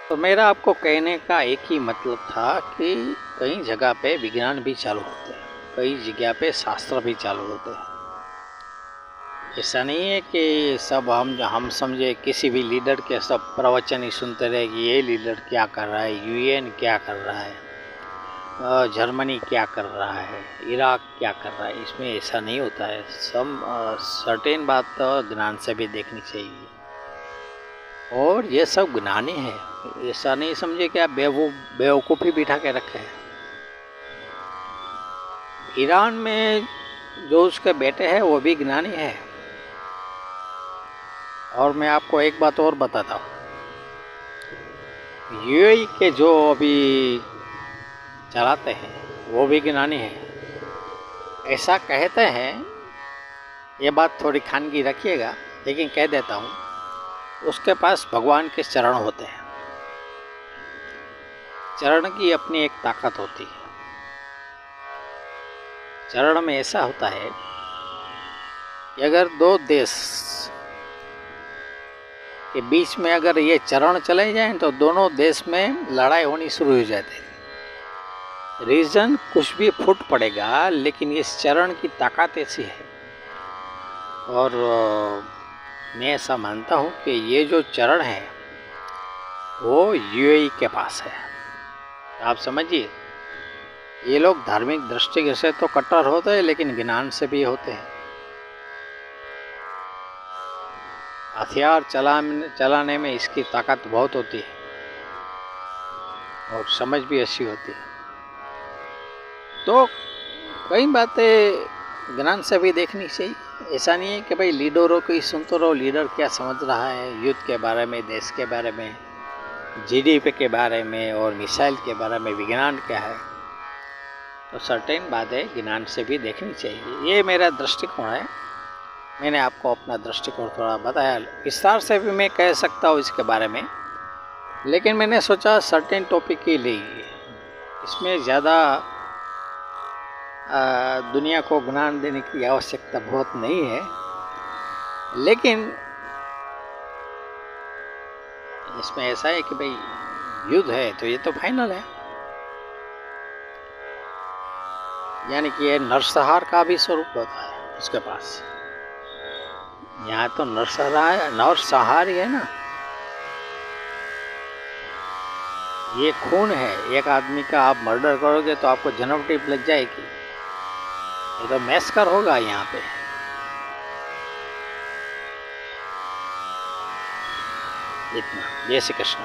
तो मेरा आपको कहने का एक ही मतलब था कि कई जगह पे विज्ञान भी चालू होते हैं, कई जगह पे शास्त्र भी चालू होते हैं। ऐसा नहीं है कि सब हम समझे किसी भी लीडर के सब प्रवचन ही सुनते रहे कि ये लीडर क्या कर रहा है, यूएन क्या कर रहा है, जर्मनी क्या कर रहा है, इराक क्या कर रहा है। इसमें ऐसा नहीं होता है। सब सर्टेन बात तो ज्ञान से भी देखनी चाहिए, और ये सब ज्ञानी है। ऐसा नहीं समझे कि आप बेवकूफ़ी बिठा के रखे हैं। ईरान में जो उसके बेटे हैं वो भी ज्ञानी है। और मैं आपको एक बात और बताता हूँ, यूएई के जो अभी चलाते हैं वो भी ज्ञानी है। ऐसा कहते हैं, ये बात थोड़ी खानगी रखिएगा, लेकिन कह देता हूँ, उसके पास भगवान के चरण होते हैं। चरण की अपनी एक ताकत होती है। चरण में ऐसा होता है कि अगर दो देश के बीच में अगर ये चरण चले जाएं तो दोनों देश में लड़ाई होनी शुरू हो जाती है। रीजन कुछ भी फूट पड़ेगा, लेकिन इस चरण की ताकत ऐसी है। और मैं ऐसा मानता हूँ कि ये जो चरण है वो यूएई के पास है। आप समझिए, ये लोग धार्मिक दृष्टि से तो कट्टर होते हैं, लेकिन ज्ञान से भी होते हैं। हथियार चलाने में इसकी ताकत बहुत होती है, और समझ भी अच्छी होती है। तो कई बातें ज्ञान से भी देखनी चाहिए। ऐसा नहीं है कि भाई लीडरों को ही सुनते रहो, लीडर क्या समझ रहा है युद्ध के बारे में, देश के बारे में, जीडीपी के बारे में, और मिसाइल के बारे में विज्ञान क्या है। तो सर्टेन बातें ज्ञान से भी देखनी चाहिए। ये मेरा दृष्टिकोण है। मैंने आपको अपना दृष्टिकोण थोड़ा बताया। विस्तार से भी मैं कह सकता हूँ इसके बारे में, लेकिन मैंने सोचा सर्टेन टॉपिक के लिए इसमें ज़्यादा दुनिया को ज्ञान देने की आवश्यकता बहुत नहीं है। लेकिन इसमें ऐसा है कि भाई युद्ध है तो ये तो फाइनल है, यानी कि ये नरसंहार का भी स्वरूप होता है उसके पास। यहाँ तो नरसंहार ही है ना। ये खून है। एक आदमी का आप मर्डर करोगे तो आपको जन्म टिप लग जाएगी। ये तो मैसकर होगा यहाँ पे। इतना। जय श्री कृष्ण।